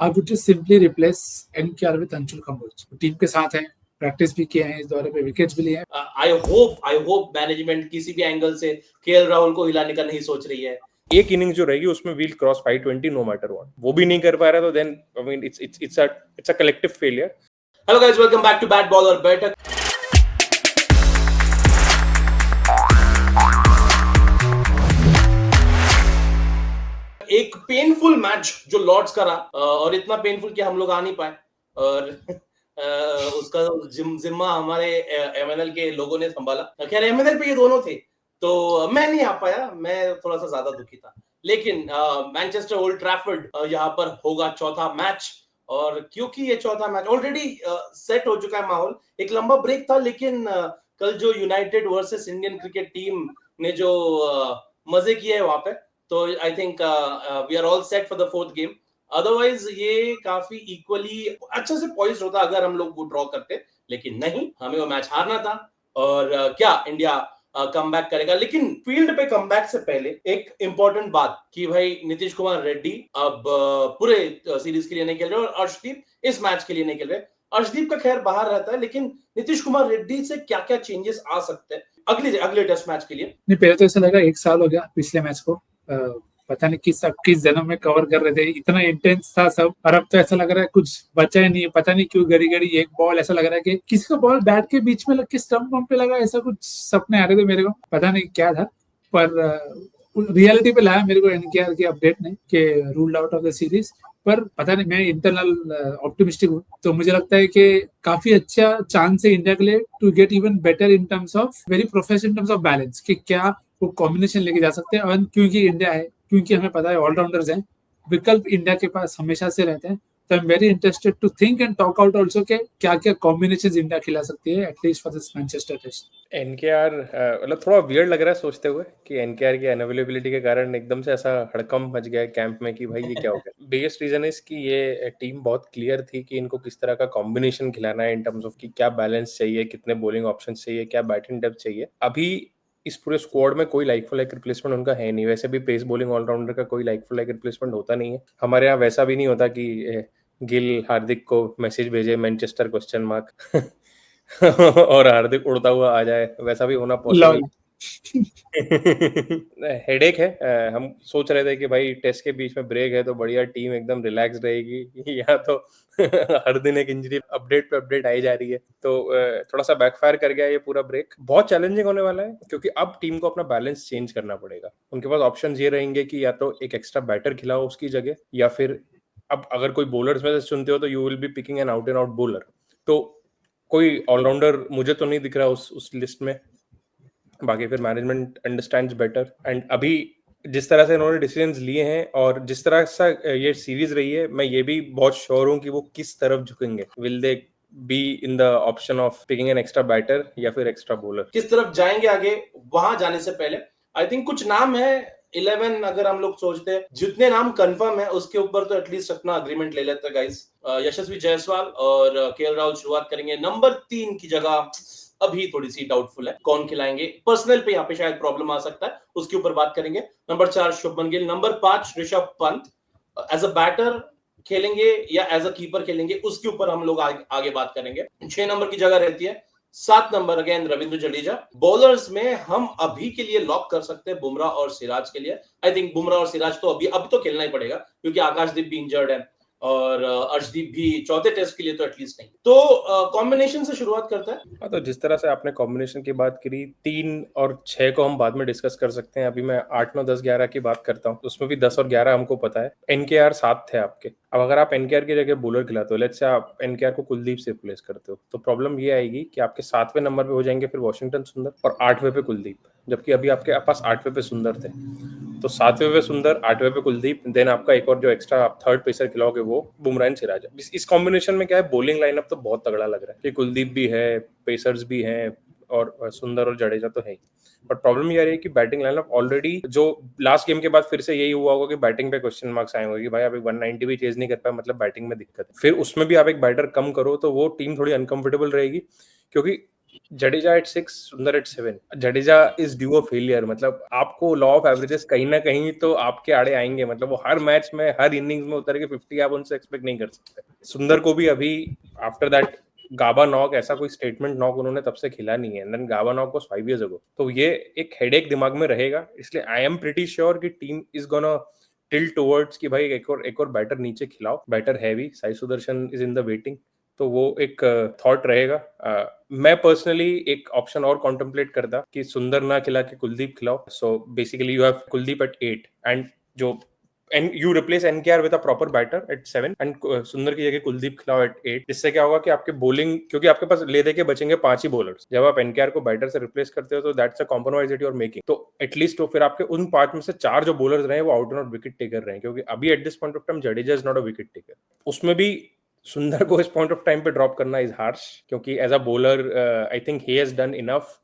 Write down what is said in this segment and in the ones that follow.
I would just simply replace NKR with Anshul Kamboj. Team के साथ हैं, प्रैक्टिस भी किए हैं, इस दौरे पे विकेट्स भी लिए हैं। आई होप मैनेजमेंट किसी भी एंगल से केएल राहुल को हिलाने का नहीं सोच रही है। एक इनिंग जो रहेगी उसमें we'll cross 520 no matter what, वो भी नहीं कर पा रहा, तो then I mean it's a collective failure. Hello guys, welcome back to bat ball और बैठक। एक पेनफुल मैच जो लॉर्ड्स का रहा, और इतना पेनफुल कि हम लोग आ नहीं पाए, और उसका जिम्मा हमारे एमएनएल के लोगों ने संभाला। खैर एमएनएल पे ये दोनों थे, तो मैं नहीं आ पाया, मैं थोड़ा सा ज्यादा दुखी था। लेकिन मैनचेस्टर ओल्ड ट्रैफर्ड यहाँ पर होगा चौथा मैच, और क्योंकि ये चौथा मैच ऑलरेडी सेट हो चुका है माहौल। एक लंबा ब्रेक था, लेकिन कल जो united versus Indian cricket team ने जो मजे किए हैं वहां पे, तो I think we are all set for the fourth game. Otherwise ये काफी इक्वली अच्छा से पॉइज्ड होता अगर हम लोग वो ड्रॉ करते, लेकिन नहीं, हमें वो मैच हारना था। और क्या इंडिया कमबैक करेगा? लेकिन फील्ड पे कमबैक से पहले एक इंपॉर्टेंट बात कि भाई नीतीश कुमार रेड्डी अब पूरे सीरीज के लिए नहीं खेल रहे, और अर्शदीप इस मैच के लिए नहीं खेल रहे। अर्शदीप का खैर बाहर रहता है, लेकिन नीतीश कुमार रेड्डी से क्या क्या चेंजेस आ सकते हैं अगले टेस्ट मैच के लिए? नहीं, पहले तो ऐसा लगा 1 साल हो गया पिछले मैच को, पता नहीं किस जन्म में कवर कर रहे थे, इतना इंटेंस था सब। और अब तो ऐसा लग रहा है कुछ बचा ही नहीं, पता नहीं क्यों घड़ी घड़ी एक बॉल ऐसा लग रहा है कि किसी का बॉल बैट के बीच में लग के स्टंप पंप पे लगा, ऐसा कुछ सपने आ रहे थे मेरे को, पता नहीं क्या था। पर रियलिटी पे लाया मेरे को एनकेआर की अपडेट ने कि ruled out of the series. पर पता नहीं, मैं इंटरनल ऑप्टिमिस्टिक हूँ, तो मुझे लगता है कि काफी अच्छा चांस है इंडिया के लिए to get even better in terms of very professional in terms of balance, कि क्या वो कॉम्बिनेशन लेके जा सकते हैं। और क्योंकि इंडिया है, क्योंकि हमें पता है ऑलराउंडर्स हैं, विकल्प इंडिया के पास हमेशा से रहते हैं। तो I am very interested to think and talk out also के क्या क्या कॉम्बिनेशंस इंडिया खिला सकती है at least for this Manchester test. NKR मतलब थोड़ा वियर्ड लग रहा है सोचते हुए कि एनकेआर की अनअवेलेबिलिटी के कारण एकदम से ऐसा हड़कंप मच गया कैंप में कि भाई ये क्या हो गया। बिगेस्ट रीजन इज कि ये टीम बहुत क्लियर थी कि इनको किस तरह का कॉम्बिनेशन खिलाना है इन टर्म्स ऑफ कि क्या बैलेंस चाहिए, कितने बॉलिंग ऑप्शन चाहिए, क्या बैटिंग डेप्थ चाहिए। अभी इस पूरे स्क्वाड में कोई लाइक फॉर लाइक रिप्लेसमेंट उनका है नहीं। वैसे भी पेस बॉलिंग ऑलराउंडर का कोई लाइक फॉर लाइक रिप्लेसमेंट होता नहीं है। हमारे यहाँ वैसा भी नहीं होता कि गिल हार्दिक को मैसेज भेजे मैनचेस्टर क्वेश्चन मार्क और हार्दिक उड़ता हुआ आ जाए, वैसा भी होना पॉसिबल हेडेक है। हम सोच रहे थे कि भाई टेस्ट के बीच में ब्रेक है तो बढ़िया टीम एकदम रिलैक्स रहेगी, यहाँ तो हर दिन एक इंजरी अपडेट पे अपडेट आई जा रही है, तो थोड़ा सा बैकफायर कर गया ये पूरा ब्रेक। बहुत चैलेंजिंग होने वाला है क्योंकि अब टीम को अपना बैलेंस चेंज करना पड़ेगा। उनके पास ऑप्शंस ये रहेंगे कि या तो एक एक्स्ट्रा बैटर खिलाओ उसकी जगह, या फिर अब अगर कोई बॉलर्स में से चुनते हो तो you will be picking an out and out bowler. तो कोई ऑलराउंडर मुझे तो नहीं दिख रहा उस लिस्ट में। बाकी फिर मैनेजमेंट अंडरस्टैंड्स बेटर, एंड अभी जिस तरह से इन्होंने डिसीजंस लिए हैं और जिस तरह से ये सीरीज रही है, मैं ये भी बहुत श्योर हूँ कि वो किस तरफ झुकेंगे। Will they be in the option of picking an extra batter या फिर एक्स्ट्रा बॉलर, किस तरफ जाएंगे आगे? वहां जाने से पहले आई थिंक कुछ नाम है 11, अगर हम लोग सोचते हैं जितने नाम कंफर्म है उसके ऊपर तो एटलीस्ट अपना अग्रीमेंट ले लेते हैं गाइस। यशस्वी जायसवाल और केएल राहुल शुरुआत करेंगे। नंबर 3 की जगह अभी थोड़ी सी डाउटफुल है, कौन खिलाएंगे? पर्सनल पे यहाँ पे शायद प्रॉब्लम आ सकता है, उसके ऊपर बात करेंगे। Number 4 Shubman Gill. Number 5 Rishabh Pant. As a batter खेलेंगे या एज अ कीपर खेलेंगे, उसके ऊपर हम लोग आगे बात करेंगे। 6 नंबर की जगह रहती है। 7 number again Ravindra Jadeja. Bowlers में हम अभी के लिए लॉक कर सकते हैं बुमराह और सिराज के लिए। आई थिंक बुमराह और सिराज तो अभी तो खेलना ही पड़ेगा, क्योंकि आकाशदीप भी इंजर्ड है और अर्शदीप भी चौथे टेस्ट के लिए तो एटलीस्ट नहीं। तो कॉम्बिनेशन से शुरुआत करता है। हाँ, तो जिस तरह से आपने कॉम्बिनेशन की बात करी, 3 और 6 को हम बाद में डिस्कस कर सकते हैं। अभी मैं 8, 9, 10, 11 की बात करता हूँ, उसमें भी 10 और 11 हमको पता है। एनकेआर 7 थे आपके। अब अगर आप एनकेआर की जगह बॉलर खिलाते हो, लेट्स से आप एनकेआर को कुलदीप से रिप्लेस करते हो, तो प्रॉब्लम ये आएगी कि आपके 7वें नंबर पे हो जाएंगे फिर वॉशिंगटन सुंदर और 8वें पे कुलदीप, जबकि अभी आपके पास 8वें पे सुंदर थे। तो 7वें पे सुंदर, 8वें पे कुलदीप, देन आपका एक और जो एक्स्ट्रा आप थर्ड पेसर खिलाओगे वो बुमराह सिराज। इस कॉम्बिनेशन में क्या है, बॉलिंग लाइनअप तो बहुत तगड़ा लग रहा है कि कुलदीप भी है, पेसर्स भी हैं और सुंदर और जडेजा तो है ही। बट प्रॉब्लम ये आ रही है कि बैटिंग लाइनअप ऑलरेडी, जो लास्ट गेम के बाद फिर से यही हुआ होगा कि बैटिंग पे क्वेश्चन मार्क्स आए होंगे कि भाई आप एक 190 भी चेज नहीं कर पाए, मतलब बैटिंग में दिक्कत है। फिर उसमें भी आप एक बैटर कम करो तो वो टीम थोड़ी अनकंफर्टेबल रहेगी, क्योंकि Jadeja at 6, Sundar at 7. Jadeja is due a failure. मतलब आपको लॉ ऑफ एवरेजेस कहीं ना कहीं तो आपके आड़े आएंगे. मतलब वो हर मैच में, हर इनिंग्स में उतर के 50 आप उनसे एक्सपेक्ट नहीं कर सकते. सुंदर को भी अभी आफ्टर दैट गाबा नॉक, ऐसा कोई स्टेटमेंट नॉक उन्होंने तब से खेला नहीं है. Then Gabba knock was 5 years ago. तो ये एक हेडेक दिमाग में रहेगा. इसलिए आई एम प्रीटी श्योर कि team is gonna tilt towards कि भाई एक और बैटर नीचे खिलाओ, batter heavy. Sai Sudarshan is in the waiting. तो वो एक थॉट रहेगा. मैं पर्सनली एक ऑप्शन और कॉन्टेम्पलेट करता कि सुंदर ना खिला के कुलदीप खिलाओ. So basically you have Kuldeep at 8 and जो and you replace NKR with a proper batter at 7 and Sundar की जगह कुलदीप खिलाओ एट 8. इससे क्या होगा कि आपके बॉलिंग, क्योंकि आपके पास ले दे के बचेंगे 5 ही बॉलर्स. जब आप एनकेआर को बैटर से रिप्लेस करते हो तो that's a compromise that you are making. तो एटलीस्ट तो फिर आपके उन 5 में से 4 जो बॉलर्स रहे वो out and out wicket taker रहे हैं. क्योंकि अभी at this point of time Jadeja is not a wicket taker. उसमें भी सुंदर को इस पॉइंट ऑफ टाइम पे ड्रॉप करना इज हार्श. क्योंकि as a bowler I think he has done enough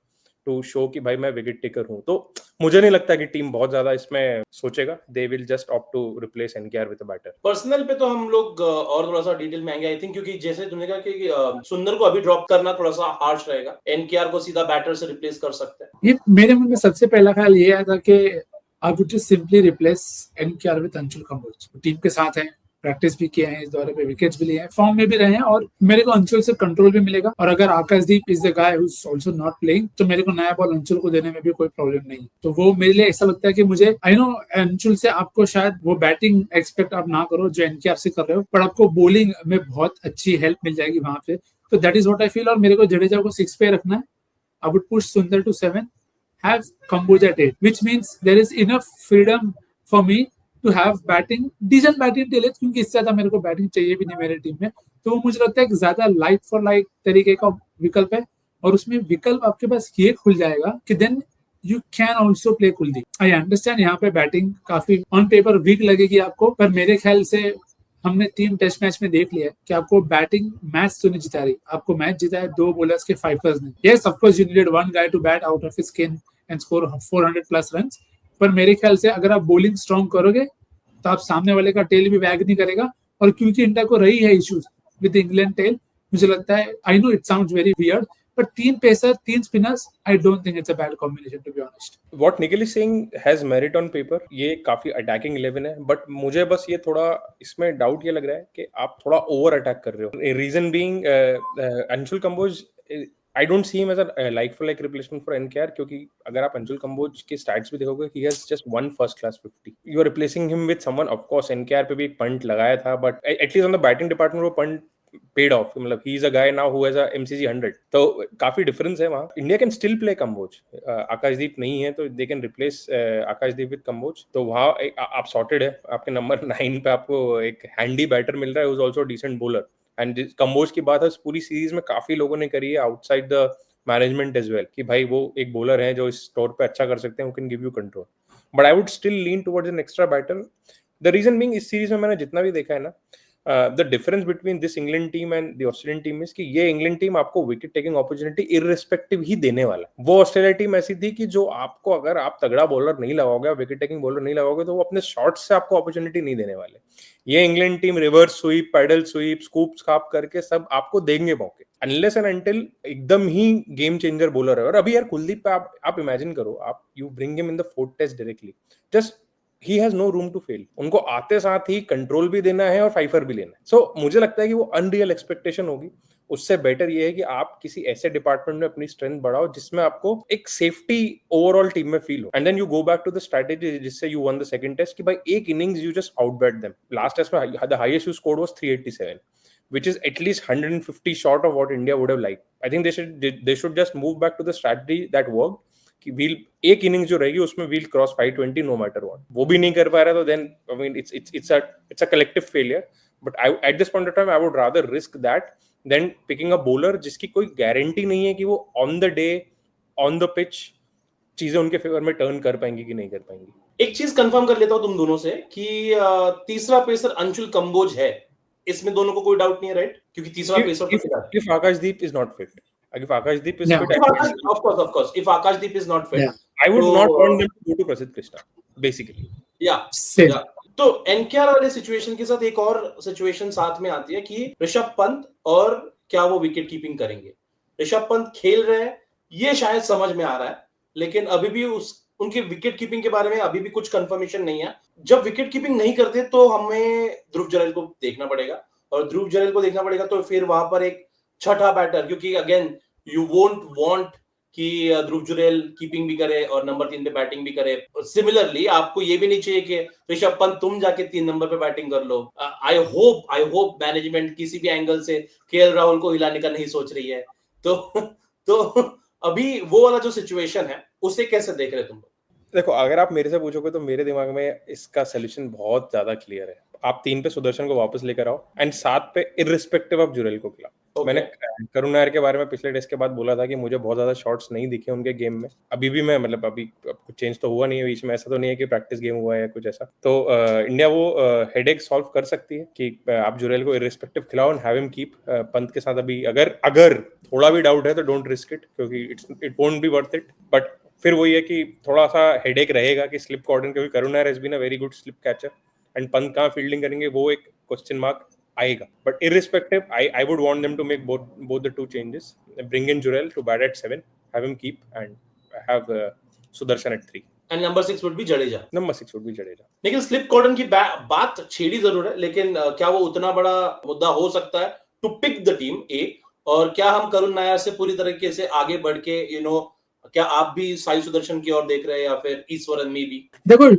to show कि भाई मैं विकेट टेकर हूं. तो मुझे नहीं लगता कि टीम बहुत ज्यादा इसमें सोचेगा. They will just opt to replace NKR with a batter. Personal पे तो हम लोग और थोड़ा सा डिटेल में आएंगे आई थिंक, क्योंकि जैसे तुमने कहा कि सुंदर को अभी ड्रॉप करना थोड़ा सा हार्श रहेगा. एनकेआर को सीधा बैटर से रिप्लेस कर सकते हैं. ये मेरे मन में सबसे पहला ख्याल ये आया था कि I would just simply replace NKR with Anshul Kamboj. Team के साथ है, प्रैक्टिस भी किए हैं, इस दौरे पे विकेट्स भी लिए हैं, फॉर्म में भी रहे हैं, और मेरे को अंशुल से कंट्रोल भी मिलेगा. और अगर Akashdeep is the guy who is also not playing, तो मेरे को नया बॉल अंशुल को देने में भी कोई प्रॉब्लम नहीं. तो वो मेरे लिए ऐसा लगता है कि मुझे, आई नो अंशुल से आपको शायद वो बैटिंग एक्सपेक्ट आप ना करो जो एनकेआर से कर रहे हो, पर आपको बॉलिंग में बहुत अच्छी हेल्प मिल जाएगी वहां पे. तो that is what I feel. और मेरे को जडेजा को 6 पे रखना है. आई वुड पुश सुंदर to 7, have Kamboj at 8, which means there is enough freedom for me to have batting, decent batting till 8, क्योंकि इससे ज्यादा मेरे को बैटिंग चाहिए भी नहीं मेरे टीम में. तो वो मुझे लगता है कि ज्यादा लाइक फॉर लाइक तरीके का विकल्प है. और उसमें विकल्प आपके पास ये खुल जाएगा कि then you can also play Kuldeep. I understand यहाँ पे बैटिंग काफी ऑन पेपर वीक लगेगी आपको, पर मेरे ख्याल से हमने 3 टेस्ट मैच में देख लिया कि आपको बैटिंग मैच तो नहीं जिता रही. आपको मैच जिता है 2 बॉलर्स के 5 ने. Yes of course you needed one guy to bat out of his skin and score 400 plus runs. पर मेरे ख्याल से अगर आप बॉलिंग स्ट्रॉन्ग करोगे तो आप सामने वाले का टेल भी वैग नहीं करेगा. और क्योंकि इंडिया को रही है इश्यूज विद इंग्लैंड टेल, मुझे लगता है, I know it sounds very weird, but 3 pacer 3 spinners, I don't think it's a bad combination to be honest. What Nikhil is saying has merit on paper. ये काफी attacking 11 है, but मुझे बस ये थोड़ा इसमें डाउट ये लग रहा है कि आप थोड़ा ओवर अटैक कर रहे हो. Reason being Anshul Kamboj, I don't see him as a like for like replacement for NKR. क्योंकि अगर आप अंशुल कंबोज के स्टैट्स भी देखोगे, he has just one first class 50. You are replacing him with someone, of course NKR पे भी एक पंट लगाया था, but at least on the batting department वो पंट paid off. मतलब he is a guy now who has a MCG 100. तो काफी difference है वहाँ. India can still play Kamboj. Akashdeep नहीं है तो they can replace Akashdeep with Kamboj. तो वहाँ आप सॉर्टेड है. आपके नंबर 9 पे आपको एक हैंडी बैटर मिल रहा है, who's also a decent bowler. And Kamboj की बात है पूरी सीरीज में काफी लोगों ने करी है outside the management as well, कि भाई वो एक बॉलर है जो इस स्टोर पे अच्छा कर सकते हैं, वो can give you control. But I would still lean towards an extra batter. The reason being, इस सीरीज में मैंने जितना भी देखा है ना, the difference between this England team and the Australian team is कि ये इंग्लैंड टीम आपको विकेट टेकिंग अपॉर्चुनिटी इररिस्पेक्टिव ही देने वाला. वो ऑस्ट्रेलिया टीम ऐसी थी कि जो आपको, अगर आप तगड़ा बॉलर नहीं लगाओगे, विकेट टेकिंग बॉलर नहीं लगाओगे, तो वो अपने शॉट्स से आपको अपॉर्चुनिटी नहीं देने वाले. ये England team reverse sweep, paddle sweep, scoop स्काप करके सब आपको देंगे मौके, अनलेस एंड अनटिल एकदम ही गेम चेंजर बॉलर है. और अभी यार कुलदीप पे आप इमेजिन करो, आप you bring him in the 4th test directly, just he has no room to fail. उनको आते साथ ही कंट्रोल भी देना है और फाइफर भी लेना है. सो मुझे लगता है कि वो अनरियल एक्सपेक्टेशन होगी. उससे बेटर ये है कि आप किसी ऐसे डिपार्टमेंट में अपनी स्ट्रेंथ बढ़ाओ जिसमें आपको एक सेफ्टी ओवरऑल टीम में फील हो, and then you go back to the strategy जिससे you won the second test, कि भाई एक innings you just outbat them. Last test में the highest you scored was 387, which is at least 150 short of what India would have liked. I think they should just move back to the strategy that worked, कि we'll एक innings जो रहेगी उसमें we'll cross 520 no matter what. वो भी नहीं कर पा रहा, तो then I mean it's a collective failure. But I at this point of time I would rather risk that then picking a bowler जिसकी कोई गारंटी नहीं है कि वो on the day on the pitch चीजें उनके फेवर में turn कर पाएंगी कि नहीं कर पाएंगी. एक चीज कंफर्म कर लेता हूं तुम दोनों से कि तीसरा पेसर अंशुल कंबोज है, इसमें दोनों को कोई डाउट नहीं है, राइट? क्योंकि तीसरा pacer if Akashdeep is not fit, if Akashdeep is No. fit, of course, if Akashdeep is not fit, Yeah. I would not want them to go to Prasidh Krishna, basically. yeah. तो एनकेआर वाले situation के साथ एक और situation साथ में आती है कि ऋषभ पंत और क्या वो विकेट कीपिंग करेंगे. ऋषभ पंत खेल रहे हैं, ये शायद समझ में आ रहा है, लेकिन अभी भी उनके विकेट कीपिंग के बारे में अभी भी कुछ कंफर्मेशन नहीं है। जब विकेट कीपिंग नहीं करते तो हमें ध्रुव जुरैल को देखना पड़ेगा, और ध्रुव जुरैल को देखना पड़ेगा तो फिर वहां पर एक छठा बैटर, क्योंकि अगेन यू वोंट वांट कि ध्रुव जुरैल कीपिंग भी करे और नंबर 3 पे बैटिंग भी करे। सिमिलरली आपको ये भी नहीं चाहिए कि ऋषभ पंत तुम जाके 3 नंबर पे बैटिंग कर लो। आई होप मैनेजमेंट किसी भी एंगल से केएल राहुल को हिलाने का नहीं सोच रही है। तो तो अभी वो वाला जो सिचुएशन है उसे कैसे देख रहे तुम? देखो, अगर आप मेरे से पूछोगे तो मेरे दिमाग में इसका सोल्यूशन बहुत ज्यादा क्लियर है। आप 3 पे सुदर्शन को वापस लेकर आओ एंड 7 पे इररिस्पेक्टिव ऑफ जुरैल को खिलाओ। Okay. मैंने करुण नायर के बारे में पिछले टेस्ट के बाद बोला था कि मुझे बहुत ज्यादा शॉट्स नहीं दिखे उनके गेम में। अभी भी मैं मतलब अभी कुछ चेंज तो हुआ नहीं है बीच में, ऐसा तो नहीं है कि प्रैक्टिस गेम हुआ है या कुछ ऐसा। तो इंडिया वो हेडेक सॉल्व कर सकती है कि आप जुरैल को इररिस्पेक्टिव खिलाओ and have him keep. Pant के साथ अभी अगर थोड़ा भी डाउट है तो डोंट रिस्क इट, क्योंकि it won't be worth it. But फिर वही है कि थोड़ा सा हेडेक रहेगा कि स्लिप कॉर्डन, क्योंकि Karun Nair has been a very good slip catcher and Pant कहाँ फील्डिंग करेंगे वो एक क्वेश्चन मार्क आएगा। But irrespective I would want them to make both the two changes, bring in Jurel to bat at 7, have him keep and have Sudarshan at 3 and number 6 would be Jadeja. Number 6 would be Jadeja. लेकिन slip कॉर्डन की बात छेड़ी जरूर है, लेकिन क्या वो उतना बड़ा मुद्दा हो सकता है टू पिक द टीम ए? और क्या हम करुण नायर से पूरी तरीके से आगे बढ़ के क्या आप भी साई सुदर्शन की ओर देख रहे हैं या फिर ईश्वरन में भी? देखो,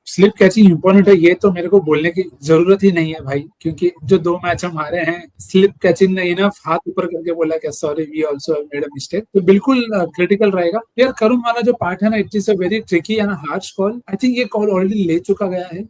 स्लिप कैचिंग इंपॉर्टेंट है, ये तो मेरे को बोलने की जरूरत ही नहीं है भाई, क्योंकि जो 2 मैच हम हारे हैं स्लिप कैचिंग ने इनफ हाथ ऊपर करके बोला कि sorry we also have made a mistake. तो बिल्कुल क्रिटिकल रहेगा यार। करुण वाला जो पार्ट है ना, it is a very tricky and harsh call. I think ये कॉल ऑलरेडी ले चुका गया है,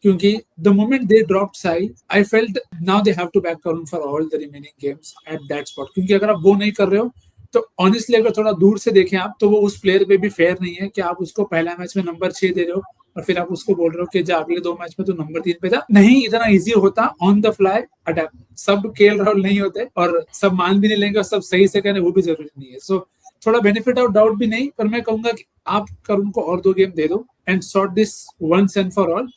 क्योंकि the moment they dropped Sai I felt now they have to back Karun for all the remaining games at that spot. क्योंकि अगर आप वो नहीं कर रहे हो तो ऑनेस्टली अगर थोड़ा दूर से देखें आप, तो वो उस प्लेयर पे भी फेयर नहीं है कि आप उसको पहला मैच में नंबर 6 दे रहे हो और फिर आप उसको बोल रहे हो कि जा अगले 2 मैच में तो नंबर 3 पे जा। नहीं, इतना इजी होता ऑन द फ्लाई अडैप्ट। सब केएल राहुल नहीं होते और सब मान भी नहीं लेंगे और सब सही से कहने वो भी जरूरी नहीं है। सो थोड़ा बेनिफिट ऑफ डाउट भी नहीं, पर मैं कहूंगा कि आप करुण को और 2 गेम दे दो and sort this once and for all,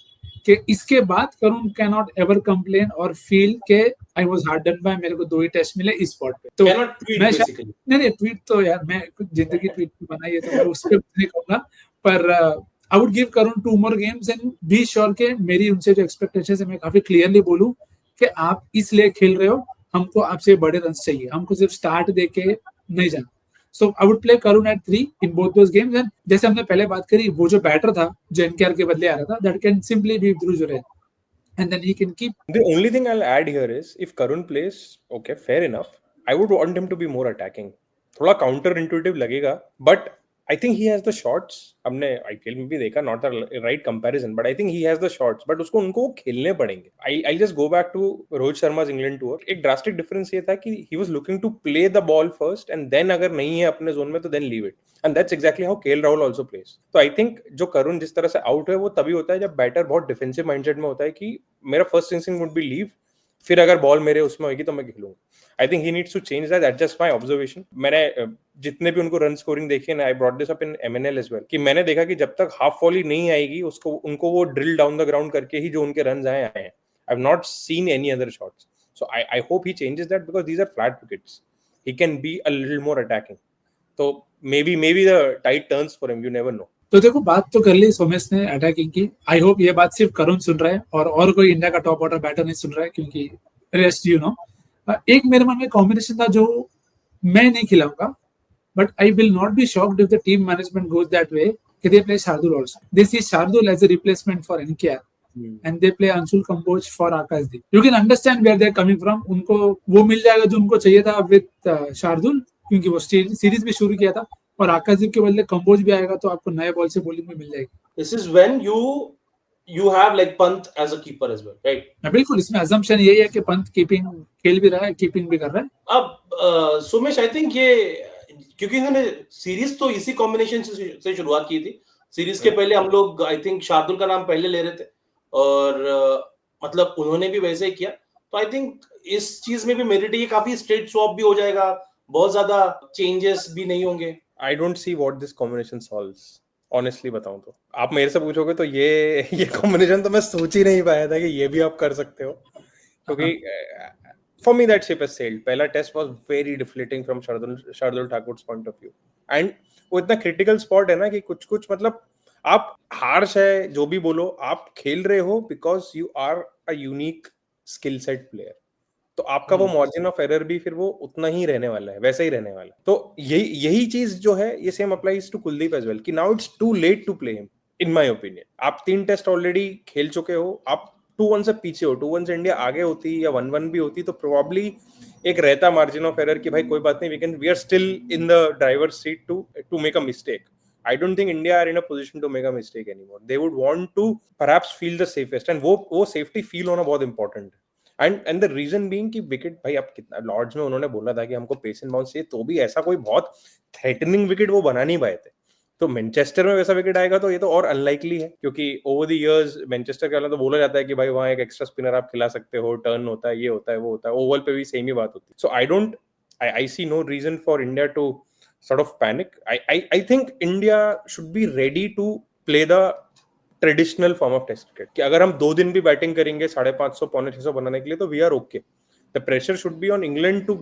कि इसके बाद Karun can not ever complain और फील के I was hard done by, मेरे को 2 ही टेस्ट मिले इस स्पॉट पे। तो मैं नहीं ट्वीट तो यार मैं जिंदगी ट्वीट बनाई है तो मैं उस पर नहीं कहूंगा, पर I would give Karun 2 more games and be sure के मेरी उनसे जो एक्सपेक्टेशन है मैं काफी क्लियरली बोलूं कि आप इसलिए खेल रहे हो, हमको आपसे बड़े रन चाहिए, हमको सिर्फ स्टार्ट देके नहीं जाना। So I would play Karun at 3 in both those games, and जैसे हमने पहले बात करी, वो जो बैटर था जो एनकेआर के बदले आ रहा था, that can simply be Dhruv Jurel, and then he can keep. The only thing I'll add here is if Karun plays, okay, fair enough. I would want him to be more attacking. थोड़ा counter intuitive लगेगा, but I think he has the shots. हमने IPL में भी देखा, not the right comparison, but I think he has the shots. But उनको खेलने पड़ेंगे. I'll just go back to Rohit शर्मा's England tour. एक drastic difference ये था कि he was looking to play the ball first, and then अगर नहीं है अपने जोन में तो then leave it. And that's exactly how KL Rahul also plays. तो I think जो करुण जिस तरह से आउट है वो तभी होता है जब बैटर बहुत डिफेंसिव माइंडसेट में होता है कि मेरा first instinct would be leave, फिर अगर बॉल मेरे उसमें होगी तो मैं खेलूंगा। I think he needs to change that, that's just my observation. मैंने जितने भी उनको रन स्कोरिंग देखी है, I brought this up in MNL as well, कि मैंने देखा कि जब तक हाफ वॉली नहीं आएगी उनको वो ड्रिल डाउन द ग्राउंड करके ही जो उनके रन आए हैं। I have not seen any other shots, so I hope he changes that because these are flat wickets, he can be a little more attacking, तो maybe the tide turns for him, you never know. तो देखो, बात तो कर ली सोमेश ने attacking की। I hope ये बात सिर्फ करुण सुन रहा है और कोई इंडिया का टॉप ऑर्डर बैटर नहीं सुन रहा है, क्योंकि रेस्ट एक मेरे मन में कॉम्बिनेशन था जो मैं नहीं खिलाऊंगा, but I will not be shocked if the team management goes that way कि they play Shardul also. They see Shardul as a replacement for NKR and they play Anshul Kamboj for Akashdeep. You can understand where they're coming from. उनको वो मिल जाएगा जो उनको चाहिए था with Shardul, क्योंकि वो सीरीज भी शुरू किया था, और आकाशदीप के बदले कंबोज भी आएगा तो आपको नए बॉल से बॉलिंग में मिल जाएगी। This is when you have like Pant as a keeper as well, right? बिल्कुल, इसमें assumption यही है कि पंत कीपिंग खेल भी रहा है, कीपिंग भी कर रहा है। अब सुमेश, आई थिंक ये क्योंकि इन्होंने सीरीज तो इसी कॉम्बिनेशन से शुरुआत की थी। सीरीज के पहले हम लोग आई थिंक शार्दुल का नाम पहले ले रहे थे, और मतलब उन्होंने भी वैसे ही किया। तो आई थिंक इस चीज में भी मेरिट है, काफी स्ट्रेट स्वैप भी हो जाएगा, बहुत ज्यादा चेंजेस भी नहीं होंगे। I don't see what this combination solves, honestly बताऊं तो। आप मेरे से पूछोगे तो ये कॉम्बिनेशन तो मैं सोच ही नहीं पाया था कि ये भी आप कर सकते हो, क्योंकि For me, that ship has sailed. पहला test was very deflating from Shardul Thakur's point of view. And वो इतना critical spot है ना कि कुछ मतलब आप हार्श है जो भी बोलो, आप खेल रहे हो because you are a unique skill set player. तो आपका वो मार्जिन ऑफ एरर भी फिर वो उतना ही रहने वाला है, वैसे ही रहने वाला है. तो यही चीज जो है ये same applies to Kuldeep as well कि now it's too late to play him in my opinion. आप 3 टेस्ट ऑलरेडी खेल चुके हो, आप 2-1 से पीछे हो. 2-1 से इंडिया आगे होती या 1-1 भी होती तो प्रोबेबली एक रहता मार्जिन ऑफ एरर कि भाई कोई बात नहीं, we are still in the driver's seat to make a mistake. I don't think India are in a position to make a mistake anymore. They would want to perhaps feel the safest, and वो safety feel होना बहुत important है. And the reason being कि wicket भाई अब कितना Lord's में उन्होंने बोला था कि हमको पेस एंड बाउंस चाहिए, तो भी ऐसा कोई बहुत थ्रेटनिंग विकेट वो बना नहीं पाए थे. तो मैनचेस्टर में वैसा विकेट आएगा तो ये तो और अनलाइकली है, क्योंकि ओवर द इयर्स मैनचेस्टर के वाला तो बोला जाता है कि भाई वहाँ एक एक्स्ट्रा स्पिनर आप खिला सकते हो, टर्न होता है, ये होता है, वो होता है. ओवल पे भी सेम ही बात होती है. So I see no reason for India to sort of panic. I think India should be ready to play the traditional form of test cricket कि अगर हम 2 दिन भी बैटिंग करेंगे 550 पौने 600 बनाने के लिए तो we are okay. The pressure should be on England to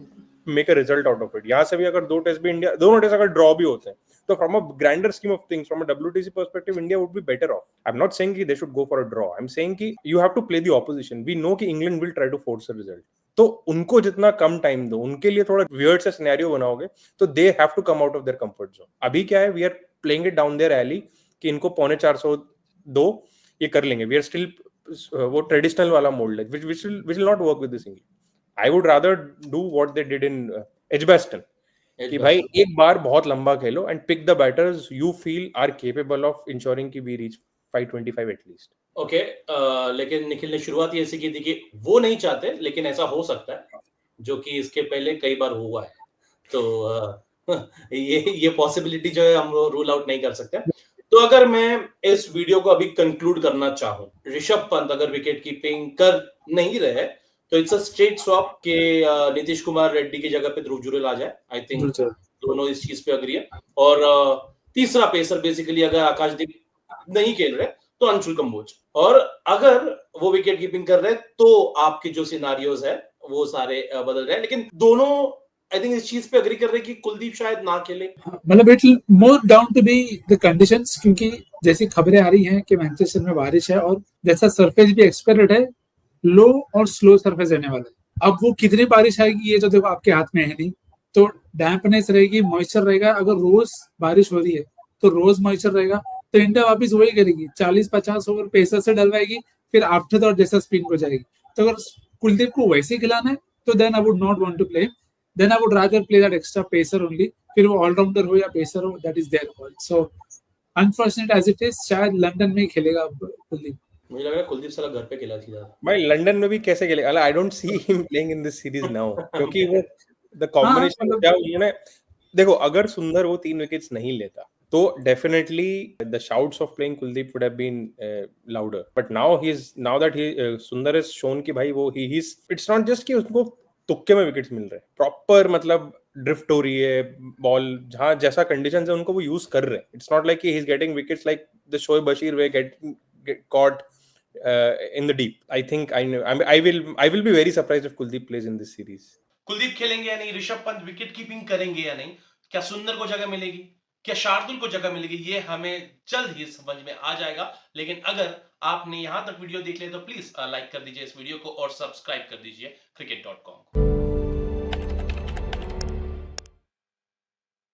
make a result out of it. यहाँ से भी अगर 2 टेस्ट भी इंडिया, दोनों टेस्ट अगर ड्रॉ भी होते हैं तो from a grander scheme of things, from a WTC perspective, India would be better off. I am not saying कि they should go for a draw. I am saying कि you have to play the opposition. We know कि England will try to force a result. तो उनको जितना कम time दो, उनके लिए थोड़ा वियर्ड सा सिनेरियो बनाओगे तो they have to come out of their comfort zone. अभी क्या है, we are playing it down their alley कि इनको 450 दो, ये कर लेंगे. वी आर स्टिल वो ट्रेडिशनल वाला मोल्ड है which will not work with this England. I would rather do what they did in Edgbaston कि भाई एक बार बहुत लंबा खेलो and pick the batters you feel are capable of ensuring कि we reach 525 at least. Okay, लेकिन निखिल ने शुरुआत ही ऐसी की थी कि वो नहीं चाहते, लेकिन ऐसा हो सकता है जो कि इसके पहले कई बार हुआ है. तो ये पॉसिबिलिटी जो है हम रूल आउट नहीं कर सकते. तो अगर मैं इस वीडियो को अभी कंक्लूड करना चाहूं, ऋषभ पंत अगर विकेट कीपिंग कर नहीं रहे तो इट्स अ स्ट्रेट स्वैप के नीतीश कुमार रेड्डी की जगह पे ध्रुव जुरेल आ जाए. आई थिंक दोनों इस चीज पे अग्री है. और तीसरा पेसर बेसिकली अगर आकाशदीप नहीं खेल रहे तो अंशुल कंबोज. और अगर वो विकेट कीपिंग कर रहे तो आपके जो सिनारियोज है वो सारे बदल रहे हैं. लेकिन दोनों आई थिंक इस चीज पे अग्री कर रहे हैं कि कुलदीप शायद ना खेले. मतलब it more down to be the conditions, क्योंकि जैसी खबरें आ रही हैं कि मैनचेस्टर में बारिश है और जैसा सरफेस भी एक्सपेक्टेड है, लो और स्लो सरफेस रहने वाला है. अब वो कितनी बारिश आएगी ये तो देखो आपके हाथ में है नहीं. तो डैम्पनेस रहेगी, मॉइस्चर रहेगा. अगर रोज बारिश हो रही है तो रोज मॉइस्चर रहेगा तो इंडिया वापस वही करेगी, 40-50 ओवर पेसर से डलवाएगी, फिर आफ्टर दैट जैसा स्पिन हो जाएगी. तो अगर कुलदीप को वैसे खिलाना है तो then I would not want to play. Then I would rather play that extra pacer only. फिर वो ऑलराउंडर हो या पेसर हो, that is their call. So unfortunate as it is, शायद लंदन में ही खेलेगा कुलदीप. मुझे लग रहा है कुलदीप साला घर पे खेला सीधा. भाई लंदन में भी कैसे खेलेगा? I don't see him playing in this series now. क्योंकि वो the combination क्या उन्होंने देखो, अगर सुंदर वो 3 विकेट्स नहीं लेता तो definitely the shouts of playing Kuldeep would have been louder. But now that सुंदर has shown कि भाई वो it's not just कि उसको तुक्के में विकेट्स मिल रहे हैं, प्रॉपर मतलब ड्रिफ्ट हो रही है बॉल, जहां जैसा कंडीशन है उनको वो यूज कर रहे हैं. It's not like he is getting wickets like the Shoaib Bashir way get caught in the deep. I think I will be very surprised if Kuldeep plays in this series. Kuldeep खेलेंगे या नहीं, ऋषभ पंत विकेट कीपिंग करेंगे या नहीं, क्या सुंदर को जगह मिलेगी, क्या शार्दुल को जगह मिलेगी, ये हमें जल्द ही समझ में आ जाएगा. लेकिन अगर आपने यहां तक वीडियो देख लिया तो प्लीज लाइक कर दीजिए इस वीडियो को और सब्सक्राइब कर दीजिए cricket.com को.